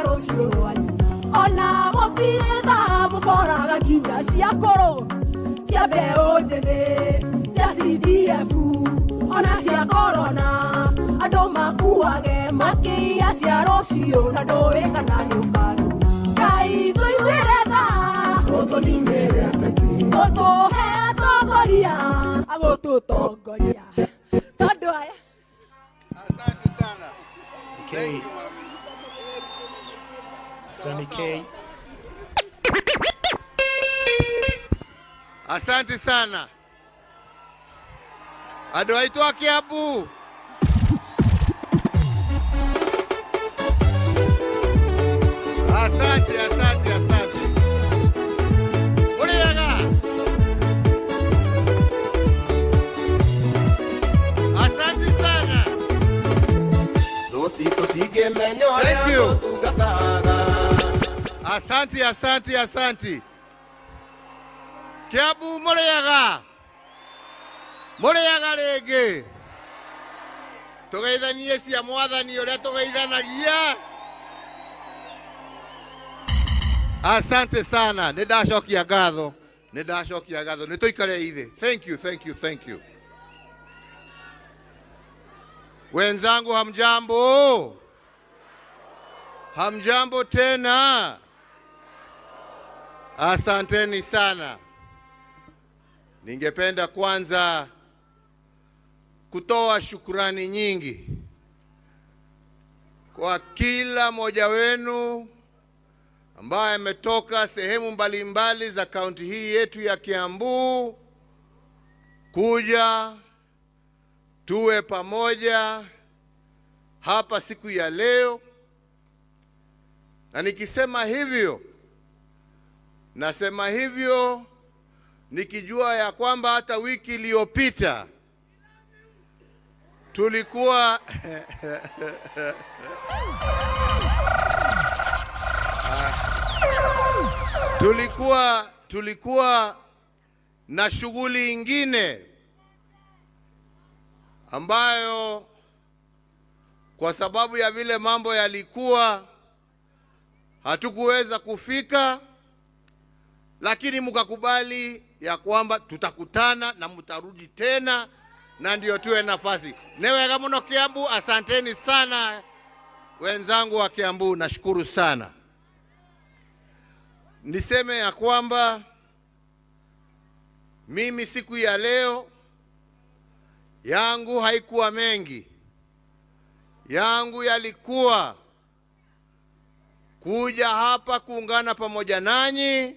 cia rũciũ rwanyu ona mũtirĩtha mũboraga nginya cia kũrũ cia mbeũ njĩthĩ cia CDF ona cia korona andũ makuage makĩia cia rũciũ na ndũĩ kana nĩũkanũ Ngai tũiguĩre tha gũtũninĩre ateti gũtũhe atongoria agũtũtongoria tondũ aya. Asante sana. Thank you, Mami. Sunny K. Asante sana. Ado aitwa Kiambu. Asante, asante, asante. Muriaga. Asante sana. Thank you. Asante, asante, asante. Kiambu muriaga. Muriaga rĩngĩ. Tũgeithanie cia mwathani ũrĩa tũgeithanagia. Asante sana. Nĩndacokia ngatho. Nĩndacokia ngatho. Nĩtũikare ithe. Thank you, thank you, thank you. Wenzangu hamjambo? Hamjambo tena? Asanteni sana. Ningependa kwanza kutoa shukrani nyingi kwa kila mmoja wenu ambaye ametoka sehemu mbalimbali za kaunti hii yetu ya Kiambu kuja tuwe pamoja hapa siku ya leo. Na nikisema hivyo, nasema hivyo nikijua ya kwamba hata wiki iliyopita tulikuwa na shughuli ingine ambayo kwa sababu ya vile mambo yalikuwa hatukuweza kufika, lakini mkakubali ya kwamba tutakutana na mtarudi tena na ndio tuwe nafasi. Newega muno Kiambu, asanteni sana wenzangu wa Kiambu, nashukuru sana. Niseme ya kwamba mimi siku ya leo yangu haikuwa mengi. Yangu yalikuwa kuja hapa kuungana pamoja nanyi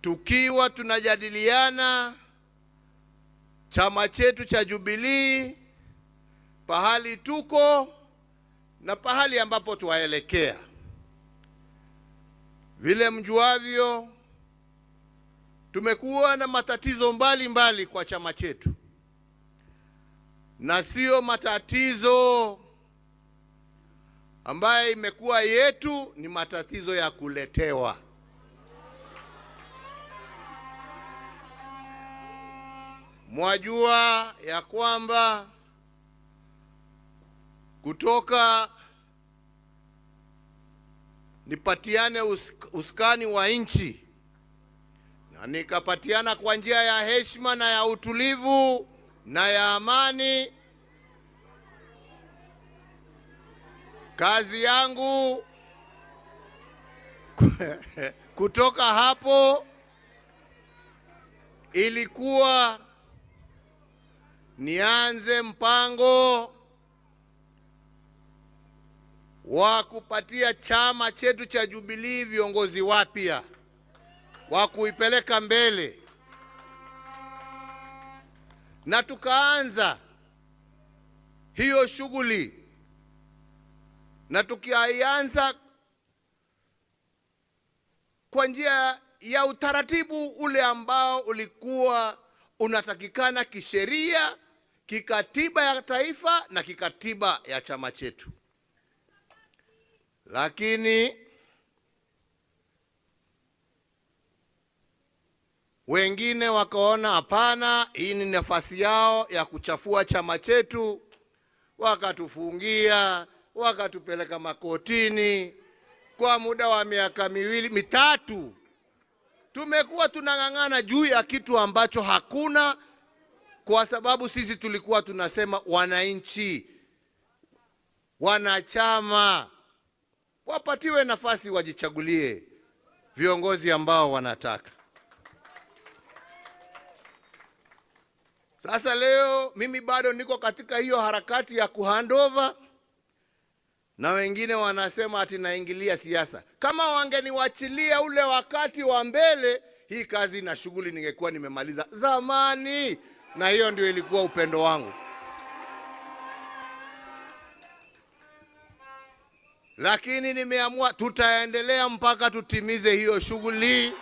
tukiwa tunajadiliana chama chetu cha Jubilee, pahali tuko na pahali ambapo tuwaelekea. Vile mjuavyo, tumekuwa na matatizo mbalimbali kwa chama chetu, na sio matatizo ambaye imekuwa yetu, ni matatizo ya kuletewa. Mwajua ya kwamba kutoka nipatiane uskani wa nchi na nikapatiana kwa njia ya heshima na ya utulivu na ya amani. Kazi yangu kutoka hapo ilikuwa nianze mpango wa kupatia chama chetu cha Jubilee viongozi wapya wa kuipeleka mbele, na tukaanza hiyo shughuli, na tukianza kwa njia ya utaratibu ule ambao ulikuwa unatakikana kisheria, kikatiba ya taifa na kikatiba ya chama chetu. Lakini wengine wakaona hapana, hii ni nafasi yao ya kuchafua chama chetu, wakatufungia, wakatupeleka makotini kwa muda wa miaka mitatu. Tumekuwa tunang'ang'ana juu ya kitu ambacho hakuna, kwa sababu sisi tulikuwa tunasema wananchi, wanachama wapatiwe nafasi wajichagulie viongozi ambao wanataka. Sasa leo mimi bado niko katika hiyo harakati ya kuhandover, na wengine wanasema ati naingilia siasa. Kama wangeniwachilia ule wakati wa mbele, hii kazi na shughuli ningekuwa nimemaliza zamani, na hiyo ndio ilikuwa upendo wangu. Lakini nimeamua tutaendelea mpaka tutimize hiyo shughuli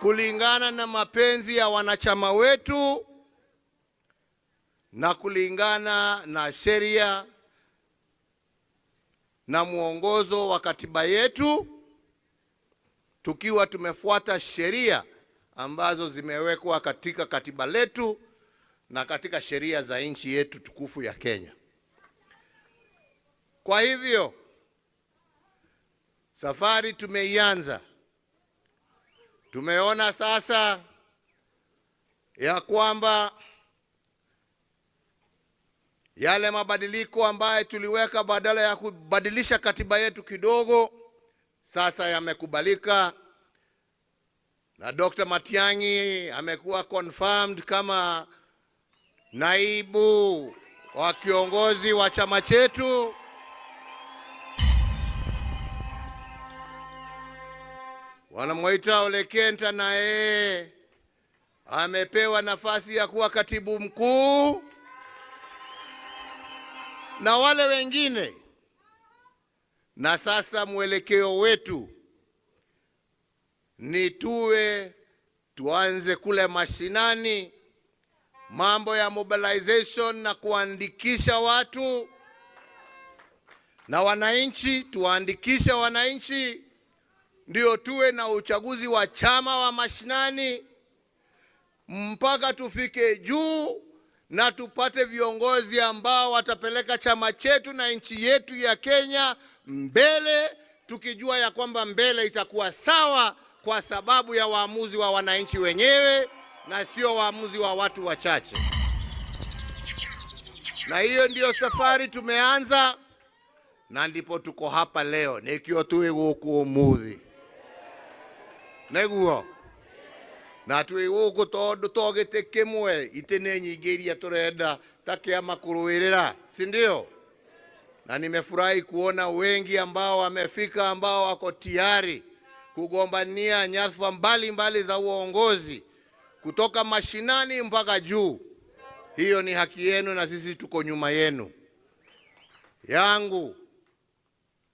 kulingana na mapenzi ya wanachama wetu na kulingana na sheria na muongozo wa katiba yetu, tukiwa tumefuata sheria ambazo zimewekwa katika katiba letu na katika sheria za nchi yetu tukufu ya Kenya. Kwa hivyo safari tumeianza. Tumeona sasa ya kwamba yale mabadiliko ambayo tuliweka badala ya kubadilisha katiba yetu kidogo, sasa yamekubalika, na Dr. Matiang'i amekuwa confirmed kama naibu wa kiongozi wa chama chetu. Wanamuita Ole Kenta, naye amepewa nafasi ya kuwa katibu mkuu, na wale wengine. Na sasa mwelekeo wetu ni tuanze kule mashinani, mambo ya mobilization na kuandikisha watu na wananchi, tuandikisha wananchi ndio tuwe na uchaguzi wa chama wa mashinani mpaka tufike juu na tupate viongozi ambao watapeleka chama chetu na nchi yetu ya Kenya mbele, tukijua ya kwamba mbele itakuwa sawa kwa sababu ya waamuzi wa wananchi wenyewe na sio waamuzi wa watu wachache. Na hiyo ndio safari tumeanza, na ndipo tuko hapa leo nikio tuwe guku umuthi neguo na tuwe guku tondu togete kimwe itene nyingi iria turenda takia makuruirira, si ndio? Na nimefurahi kuona wengi ambao wamefika, ambao wako tayari kugombania nyadhifa mbalimbali za uongozi kutoka mashinani mpaka juu. Hiyo ni haki yenu na sisi tuko nyuma yenu. Yangu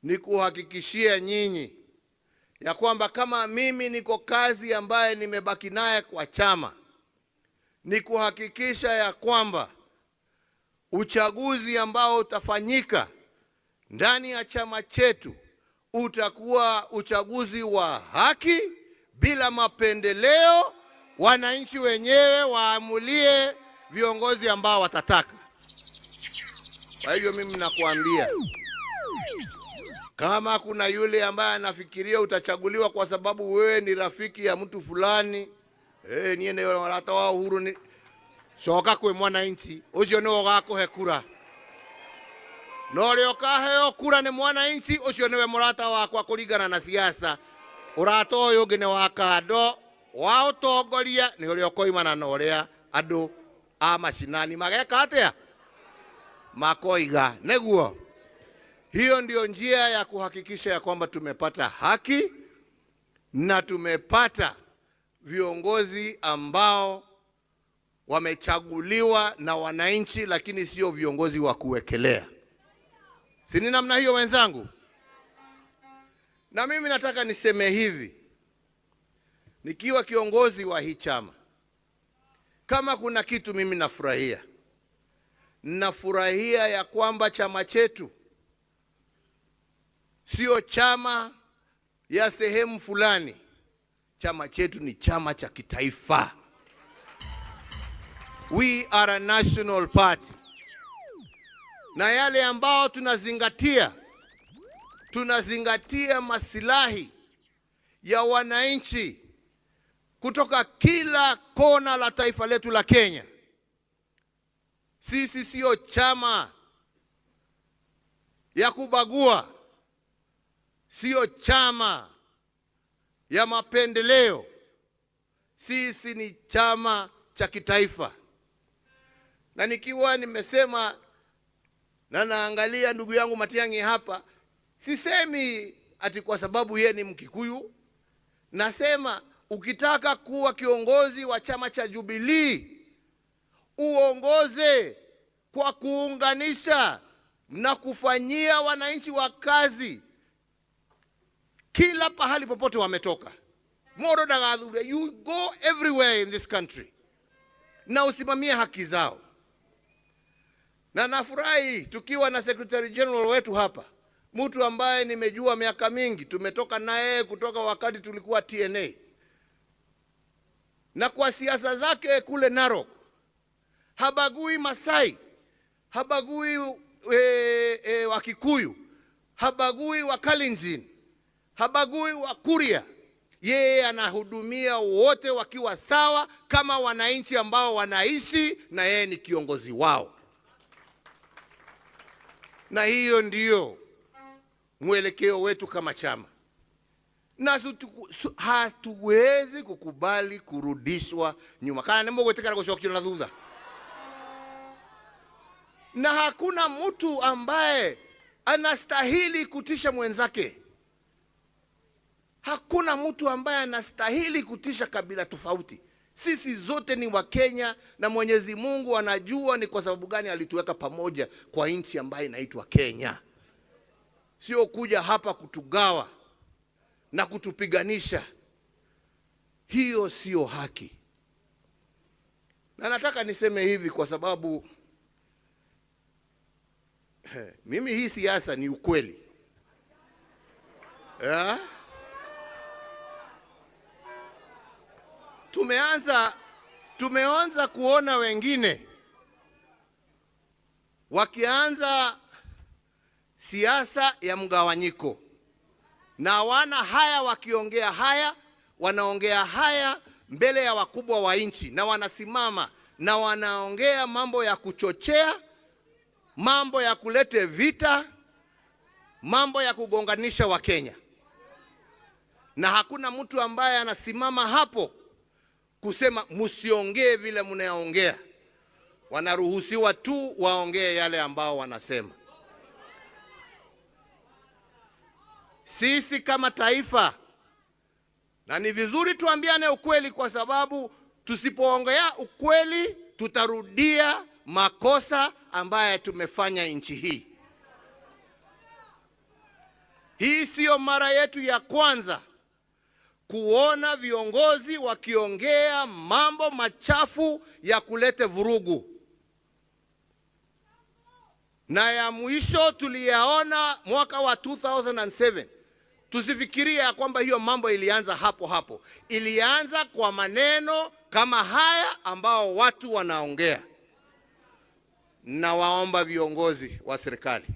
ni kuhakikishia nyinyi ya kwamba kama mimi niko kazi ambaye nimebaki naye kwa chama, ni kuhakikisha ya kwamba uchaguzi ambao utafanyika ndani ya chama chetu utakuwa uchaguzi wa haki bila mapendeleo. Wananchi wenyewe waamulie viongozi ambao watataka. Kwa hivyo mimi nakuambia, kama kuna yule ambaye anafikiria utachaguliwa kwa sababu wewe ni rafiki ya mtu fulani, niye ne warata wa Uhuru ni shoka kwe mwananchi ucio ni ugakuhe kura. No ri ukaheo kura ni mwananchi ucio niwe murata wakwa kuringana na siasa. Urata uyu ungi ni wa kando wa utongoria ni uri ukoimana na uria andu a mashinani mageka atia makoiga neguo. Hiyo ndio njia ya kuhakikisha ya kwamba tumepata haki na tumepata viongozi ambao wamechaguliwa na wananchi, lakini sio viongozi wa kuwekelea. Si ni namna hiyo wenzangu? Na mimi nataka niseme hivi, nikiwa kiongozi wa hii chama, kama kuna kitu mimi nafurahia ya kwamba chama chetu sio chama ya sehemu fulani. Chama chetu ni chama cha kitaifa. We are a national party. Na yale ambao tunazingatia masilahi ya wananchi kutoka kila kona la taifa letu la Kenya. Sisi sio chama ya kubagua, sio chama ya mapendeleo. Sisi ni chama cha kitaifa. Na nikiwa nimesema na naangalia ndugu yangu Matiang'i hapa, sisemi ati kwa sababu yeye ni Mkikuyu. Nasema ukitaka kuwa kiongozi wa chama cha Jubilee, uongoze kwa kuunganisha na kufanyia wananchi wa kazi kila pahali popote wametoka. Moro dagadhure, you go everywhere in this country. Na usimamie haki zao. Na nafurahi tukiwa na Secretary General wetu hapa, mtu ambaye nimejua miaka mingi, tumetoka naye kutoka wakati tulikuwa TNA. Na kwa siasa zake kule Narok, habagui Masai, habagui wa Kikuyu, habagui wa Kalenjin, habagui wa Kuria. Yeye anahudumia wote wakiwa sawa kama wananchi ambao wanaishi, na yeye ni kiongozi wao. Na hiyo ndiyo mwelekeo wetu kama chama. Na hatuwezi kukubali kurudishwa nyuma. Kana nembo gwetekana kushokio na dhudha. Na hakuna mtu ambaye anastahili kutisha mwenzake. Hakuna mtu ambaye anastahili kutisha kabila tofauti. Sisi zote ni wa Kenya, na Mwenyezi Mungu anajua ni kwa sababu gani alituweka pamoja kwa nchi ambayo inaitwa Kenya. Sio kuja hapa kutugawa na kutupiganisha. Hiyo sio haki. Na nataka niseme hivi kwa sababu mimi hii siasa ni ukweli. Tumeanza kuona wengine wakianza siasa ya mgawanyiko, na wana haya wakiongea haya, wanaongea haya mbele ya wakubwa wa nchi, na wanasimama na wanaongea mambo ya kuchochea, mambo ya kulete vita, mambo ya kugonganisha wa Kenya. Na hakuna mtu ambaye anasimama hapo kusema msiongee vile mnaongea. Wanaruhusiwa tu waongee yale ambao wanasema. Sisi kama taifa, na ni vizuri tuambiane ukweli, kwa sababu tusipoongea ukweli tutarudia makosa ambaye tumefanya nchi hii. Hii sio mara yetu ya kwanza kuona viongozi wakiongea mambo machafu ya kulete vurugu. Na ya mwisho tuliyaona mwaka wa 2007. Tusifikiria ya kwamba hiyo mambo ilianza hapo. Ilianza kwa maneno kama haya ambao watu wanaongea. Na waomba viongozi wa serikali,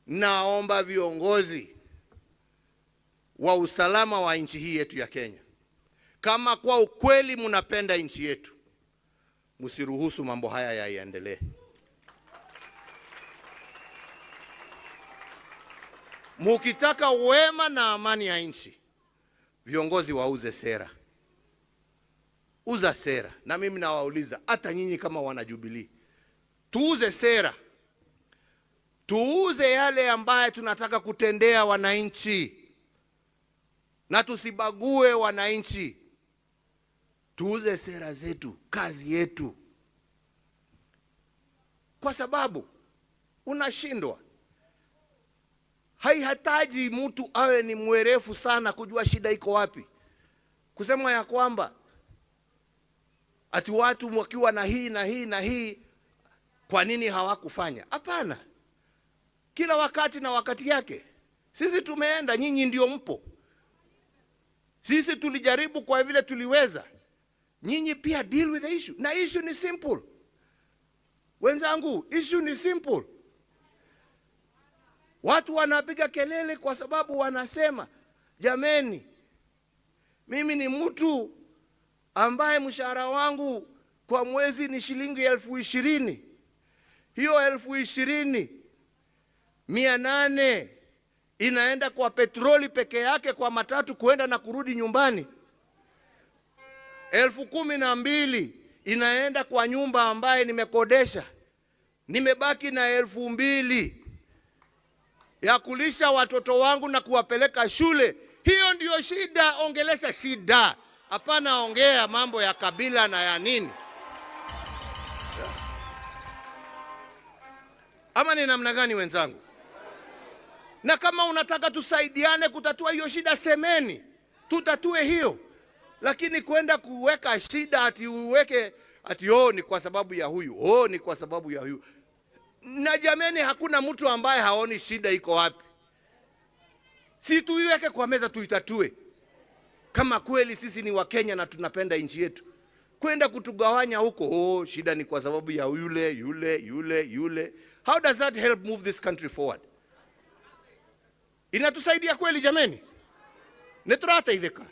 naomba viongozi wa usalama wa nchi hii yetu ya Kenya, kama kwa ukweli mnapenda nchi yetu, msiruhusu mambo haya yaendelee. Mukitaka wema na amani ya nchi, viongozi wauze sera. Uza sera. Na mimi nawauliza, hata nyinyi kama wana Jubilee, tuuze sera. Tuuze yale ambaye tunataka kutendea wananchi, na tusibague wananchi. Tuuze sera zetu, kazi yetu. Kwa sababu unashindwa. Haihitaji mtu awe ni mwerefu sana kujua shida iko wapi. Kusema ya kwamba ati watu wakiwa na hii na hii na hii, kwa nini hawakufanya? Hapana. Kila wakati na wakati yake. Sisi tumeenda, nyinyi ndio mpo. Sisi tulijaribu kwa vile tuliweza. nyinyi pia deal with the issue. Na issue ni simple. Wenzangu, issue ni simple. Watu wanapiga kelele kwa sababu wanasema, jameni, mimi ni mtu ambaye mshahara wangu kwa mwezi ni shilingi 20,000. Hiyo 20,800 inaenda kwa petroli peke yake, kwa matatu kuenda na kurudi nyumbani. 12,000 inaenda kwa nyumba ambaye nimekodesha. Nimebaki na 2,000 ya kulisha watoto wangu na kuwapeleka shule. Hiyo ndiyo shida. Ongelesha shida, hapana ongea mambo ya kabila na ya nini. Ama ni namna gani wenzangu? Na kama unataka tusaidiane kutatua hiyo shida, semeni tutatue hiyo. Lakini kwenda kuweka shida ati uweke ati ni kwa sababu ya huyu, ni kwa sababu ya huyu. Na jameni, hakuna mtu ambaye haoni shida iko wapi. Si tuiweke kwa meza tuitatue. Kama kweli sisi ni Wakenya na tunapenda nchi yetu, kwenda kutugawanya huko, shida ni kwa sababu ya yule. How does that help move this country forward? Inatusaidia kweli jameni? Neturataitheka.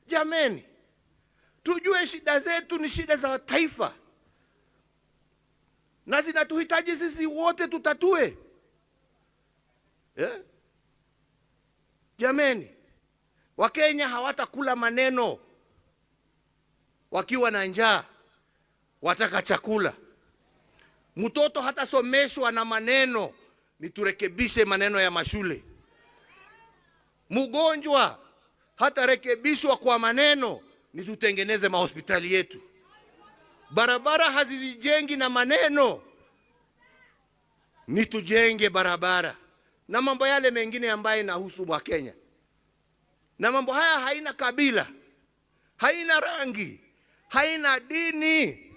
Jameni, tujue shida zetu ni shida za taifa, na zinatuhitaji sisi wote tutatue. Jameni, Wakenya hawatakula maneno wakiwa na njaa, wataka chakula. Mtoto hatasomeshwa na maneno, niturekebishe maneno ya mashule. Mgonjwa hatarekebishwa kwa maneno, nitutengeneze mahospitali yetu. Barabara hazijengi na maneno, nitujenge barabara. Na mambo yale mengine ambayo inahusu Wakenya. Na mambo haya haina kabila, haina rangi, haina dini,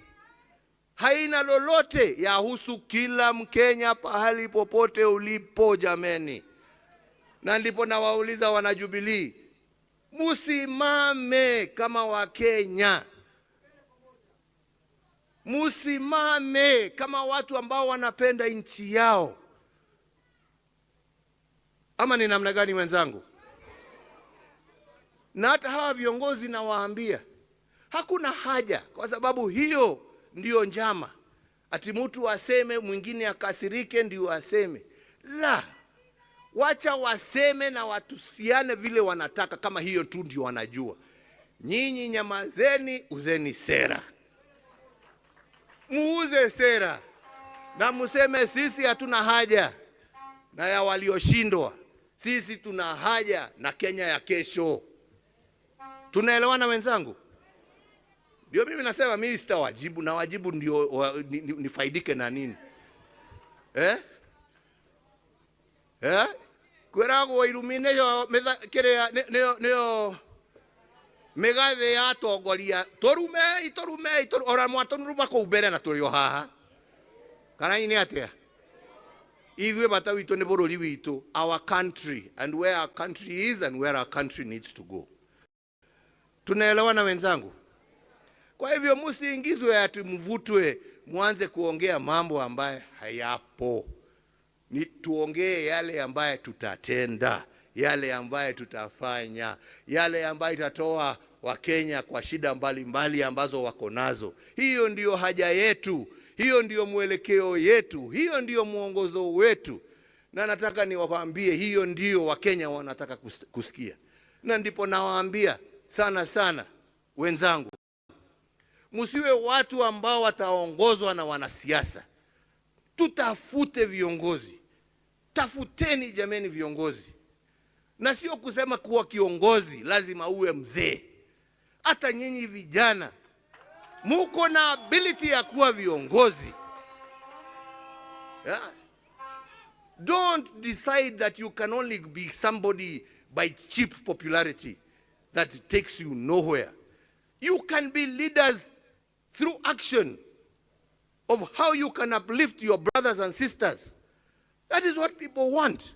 haina lolote, yahusu kila Mkenya pahali popote ulipo jameni. Na ndipo nawauliza wana Jubilee, musimame kama Wakenya. Musimame kama watu ambao wanapenda nchi yao. Ama ni namna gani wenzangu? Na hata hawa viongozi nawaambia, hakuna haja, kwa sababu hiyo ndiyo njama. Ati mtu aseme mwingine akasirike ndio aseme. La, wacha waseme na watusiane vile wanataka, kama hiyo tu ndio wanajua. Nyinyi nyamazeni, uzeni sera. Muuze sera na museme sisi hatuna haja na ya walioshindwa. Sisi tuna haja na Kenya ya kesho. Tunaelewana wenzangu? Ndio mimi nasema mimi sitawajibu, na wajibu ndio nifaidike na nini? Kwerago illumination kire neo megathe ya tongoria torume ora mwatonuru ko ubere na turio haha kana ini atia ithuĩ bata witũ nĩ bũrũri witũ, our country, and where our country is and where our country needs to go. Tunaelewana wenzangu? Kwa hivyo msiingizwe ati mvutwe mwanze kuongea mambo ambaye hayapo. Ni tuongee yale ambaye tutatenda, yale ambaye tutafanya, yale ambaye itatoa Wakenya kwa shida mbalimbali ambazo wako nazo. Hiyo ndiyo haja yetu. Hiyo ndiyo mwelekeo yetu, hiyo ndiyo mwongozo wetu. Na nataka niwaambie hiyo ndiyo Wakenya wanataka kusikia. Na ndipo nawaambia sana wenzangu, msiwe watu ambao wataongozwa na wanasiasa. Tutafute viongozi. Tafuteni jameni viongozi. Na sio kusema kuwa kiongozi lazima uwe mzee. Hata nyinyi vijana muko na ability ya kuwa viongozi. Don't decide that you can only be somebody by cheap popularity that takes you nowhere. You can be leaders through action of how you can uplift your brothers and sisters. That is what people want.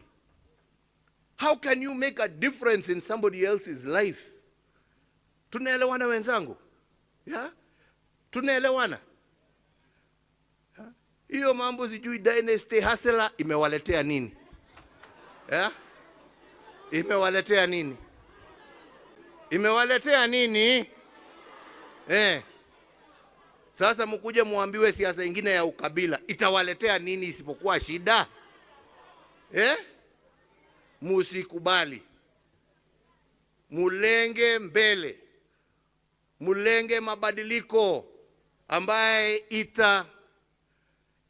How can you make a difference in somebody else's life? Tunaelewana wenzangu? Tunaelewana? Hiyo mambo sijui dynasty hustler imewaletea nini? Imewaletea nini? Imewaletea nini? Sasa mkuje muambiwe siasa nyingine ya ukabila itawaletea nini isipokuwa shida? Musikubali. Mulenge mbele. Mulenge mabadiliko ambaye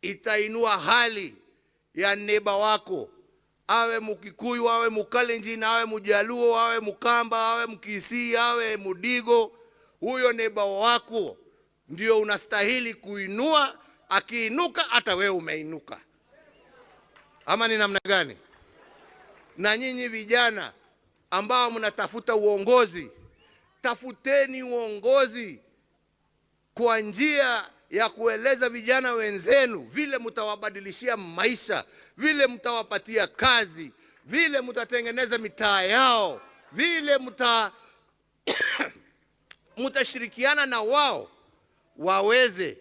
itainua hali ya neba wako. Awe Mukikuyu, awe Mukalenjin, awe Mujaluo, awe Mukamba, awe Mkisii, awe Mudigo. Huyo neba wako ndio unastahili kuinua. Akiinuka hata wewe umeinuka. Ama ni namna gani? Na nyinyi vijana ambao mnatafuta uongozi, tafuteni uongozi kwa njia ya kueleza vijana wenzenu vile mtawabadilishia maisha, vile mtawapatia kazi, vile mtatengeneza mitaa yao, vile mtashirikiana na wao waweze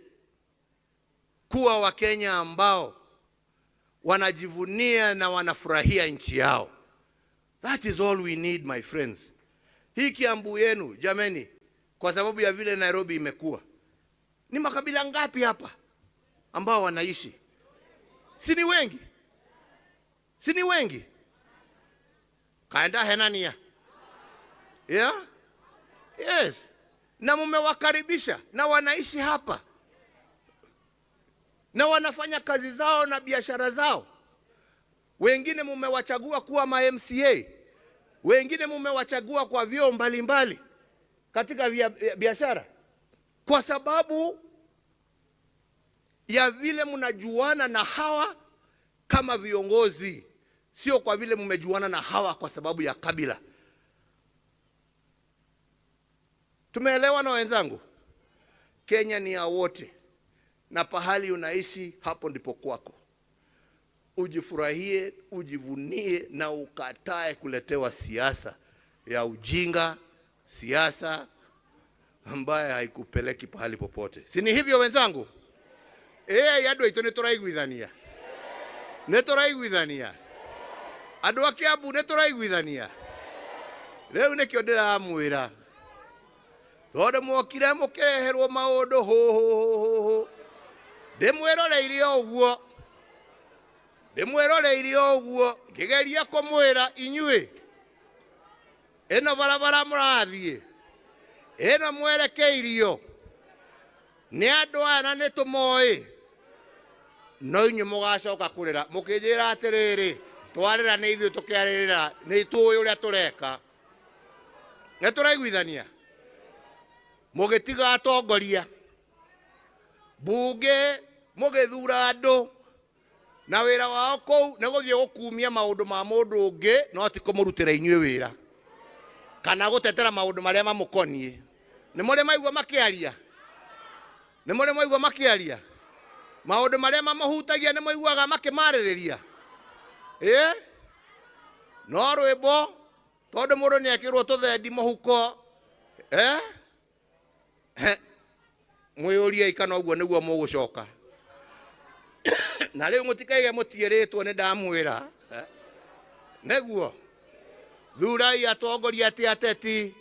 kuwa Wakenya ambao wanajivunia na wanafurahia nchi yao. That is all we need, my friends. Hii Kiambu yenu jameni, kwa sababu ya vile Nairobi imekuwa, ni makabila ngapi hapa ambao wanaishi? Si ni wengi? Si ni wengi? Kaenda henania. Yes. Na mumewakaribisha na wanaishi hapa. Na wanafanya kazi zao na biashara zao. Wengine mumewachagua kuwa ma-MCA. Wengine mumewachagua kwa vyeo mbalimbali katika biashara. Kwa sababu ya vile mnajuana na hawa kama viongozi. Sio kwa vile mumejuana na hawa kwa sababu ya kabila. Tumeelewa na wenzangu? Kenya ni ya wote. Na pahali unaishi hapo ndipo kwako. Ujifurahie, ujivunie na ukatae kuletewa siasa ya ujinga, siasa ambaye haikupeleki pahali popote. Si ni hivyo wenzangu? Yado ito netoraiguithania. Netoraiguithania. Andu a Kiambu netoraiguithania. Riu nikio ndiramwira. Tondu mokire mukeherwo maundu ho. Ndimwiroreire oguo ngigeria kumwira inyue eno barabara murathie eno mwerekeirio ni andu ana nitumoi no inyu mugacoka kurira mukijira atiriri twarira ni ithu tukiaririra ni tuwi uria tureka neturaiguithania mugitiga atongoria bunge mugithura andu na wira wao kou ne guthie gukumia maundu ma mundu ungi no ti kumurutira inyue wira kana gutetera maundu maria mamukonie. Ni muri maigua makiaria? Ni muri maigua makiaria? Maundu maria mamahutagia ni maiguaga makimaririria? No rwimbo tondu mundu ni akirwo tuthendi muhuko mwiyuria ikana uguo niguo mugucoka. Na riu mutikaige mutieritwo ni ndamwira neguo thurai atongoria ateti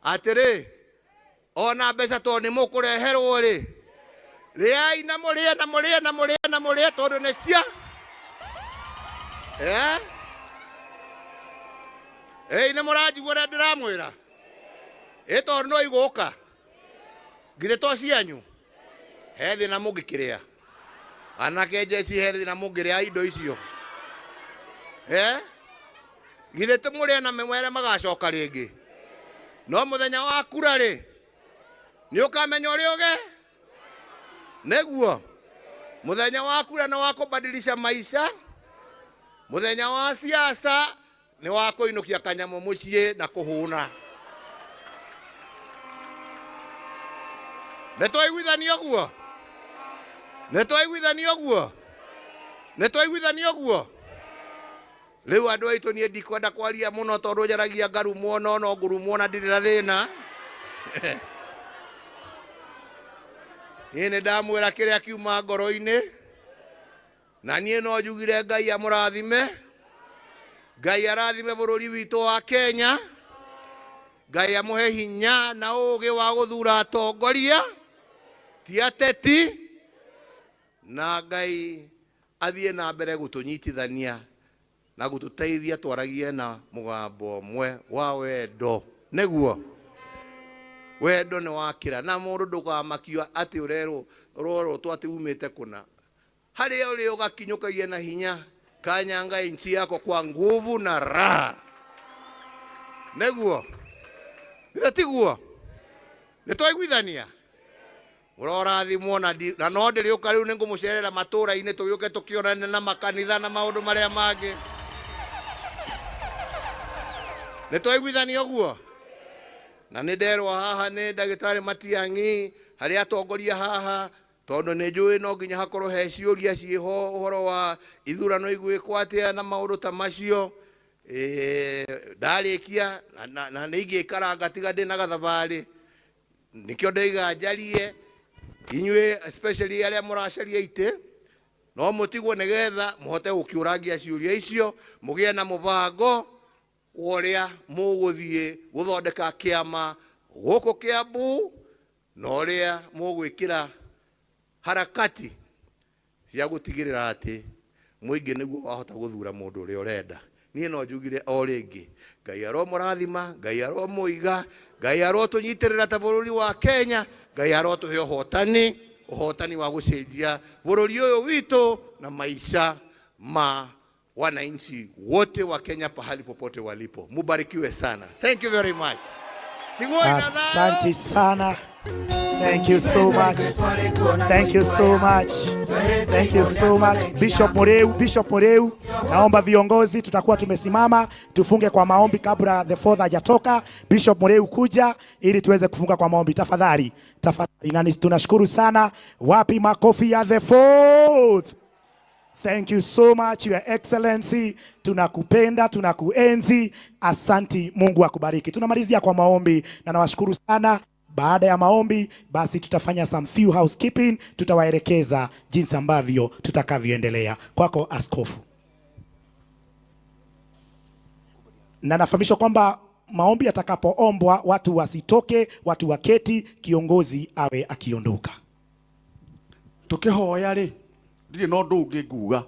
atiri ona mbeca to ni mukureherwo ri riai na murie tondu ni cia ni muranjigua ria ndiramwira tondu no iguka ngire to cianyu he thina mungikiria anake jeci he thina mungiria indo icio githe tumuria na memwere magacoka ringi no muthenya wa kura ri ni ukamenya uri uge neguo muthenya wa kura na wa kubadilisha maisha. Muthenya wa siasa ni wa kuinukia kanyamu mucii na kuhuna. Netoiguithania guo netoiguithania guo riu andu aitu nie ndikwenda kwaria muno tondu njaragia ngaru muono no nguru muona ndiri na thina Ine ndamwira kiria kiuma ngoro-ini na nie no njugire Ngai amurathime. Ngai arathime bururi witu wa Kenya. Ngai amuhe hinya na ugi wa guthura atongoria ti ateti, na Ngai athie na mbere gutunyitithania na gututeithia twaragie na mugambo mwe wa wendo. Neguo wendo ni wakira na mundu ndukamakio ati urero roro twati umite kuna haria uri ugakinyukagia na hinya kanyanga inchi yako kwa nguvu na raha. Neguo tiguo nitwaiguithania urorathimwo na no ndiri uka riu ningumucerera matura-ini tuyuke tukionane na makanitha na maundu maria mangi. Nitwaiguithania guo na ninderwa haha ni Ndagitari Matiang'i hari atongoria haha tondu ni njui no nginya hakorwo he ciuria ciho uhoro wa ithurano igwikwa atia na maundu ta macio. Ndarikia na nigikaranga tiga ndi na gathabari nikio ndaiga njarie inyue especially aria muracaria ite no mutigwo nigetha muhote gukiurangia ciuria icio mugie na mubango uria muguthie guthondeka kiama guku Kiambu na uria mugwikira harakati cia gutigirira ati muingi niguo wahota guthura mundu uria urenda. Nie no njugire o ringi Ngai aromurathima, Ngai aromuiga, Ngai arotunyitirira ta bururi wa Kenya, Ngai arotuhe uhotani wa gucenjia bururi uyu witu na maisha ma wananchi wote wa Kenya pahali popote walipo. Mubarikiwe sana. Thank you very much. Asante sana. Thank you so much. Thank you so much. Thank you so much. Bishop Mureu, naomba viongozi tutakuwa tumesimama tufunge kwa maombi kabla the fourth hajatoka. Bishop Mureu kuja ili tuweze kufunga kwa maombi tafadhali. Na tunashukuru sana. Wapi makofi ya the fourth? Thank you so much, Your Excellency. Tunakupenda, tunakuenzi. Asanti, Mungu akubariki. Tunamalizia kwa maombi na nawashukuru sana. Baada ya maombi basi tutafanya some few housekeeping, tutawaelekeza jinsi ambavyo tutakavyoendelea. Kwako askofu. Na nafahamishwa kwamba maombi yatakapoombwa watu wasitoke, watu waketi, kiongozi awe akiondoka. Tukihoya ri ndiri no ndungi nguga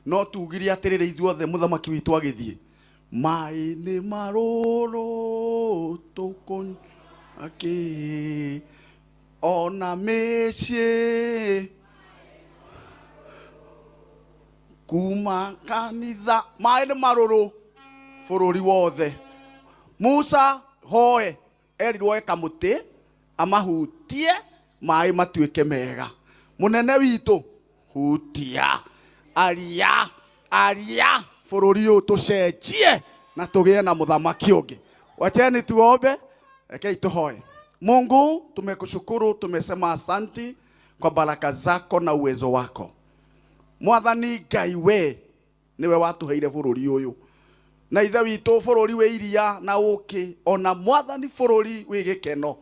no tugire atirire ithuothe muthamaki witu agithie mai ni maroro tukon aki ona mecie kuma kanitha mai ni maroro bururi wothe. Musa hoe erirwo kamuti amahutie mai matuike mega. Munene witu hutia aria bururi uyu tucenjie na tugie na muthamaki ungi. Wacheni tuombe. Ekei tuhoe. Mungu, tumekushukuru, tumesema asanti kwa baraka zako na uwezo wako. Mwathani Ngai we niwe watuheire bururi uyu. Na ithe witu bururi we iria na uki ona mwathani bururi we gikeno.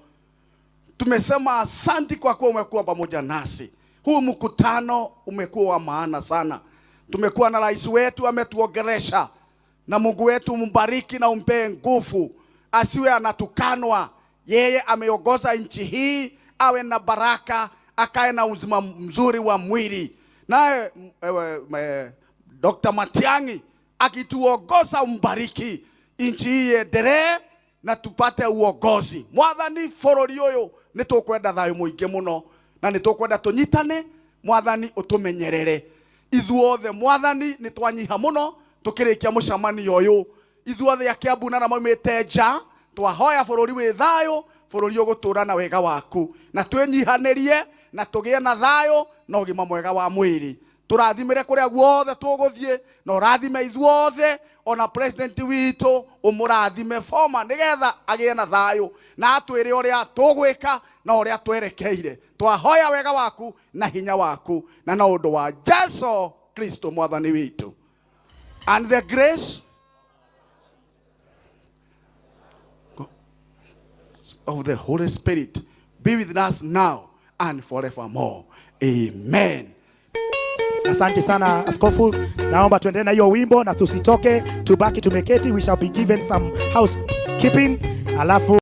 Tumesema asanti kwa kuwa umekuwa pamoja nasi. Huu mkutano umekuwa wa maana sana. Tumekuwa na rais wetu ametuongelesha. Na Mungu wetu mbariki na umpe nguvu. Asiwe anatukanwa. Yeye ameongoza nchi hii, awe na baraka, akae na uzima mzuri wa mwili. Naye Dr. Matiang'i akituongoza umbariki. Nchi hii endelee na tupate uongozi. Mwathani bururi uyu nitukwenda thayo muingi muno na nitukwenda tunyitane. Mwathani utumenyerere. Ithuothe Mwathani nitwanyiha muno tukirikia mucamanio uyu. Ithuothe ya Kiambu na maumite nja twahoya bururi wi thayo, bururi ugutura na wega waku na twenyihanerie na tugie na thayo na ugima mwega wa mwiri. Turathimire kuria guothe tuguthie na urathime ithuothe ona president witu umurathime forma nigetha agie na thayo na atwire uria tugwika na uria twerekeire. Twahoya wega waku na hinya waku na na undu wa Jesu Kristo mwathani witu. And the grace of the Holy Spirit be with us now and forevermore. Amen. Asante sana askofu, naomba tuendelee na hiyo wimbo na tusitoke, tubaki tumeketi. We shall be given some housekeeping alafu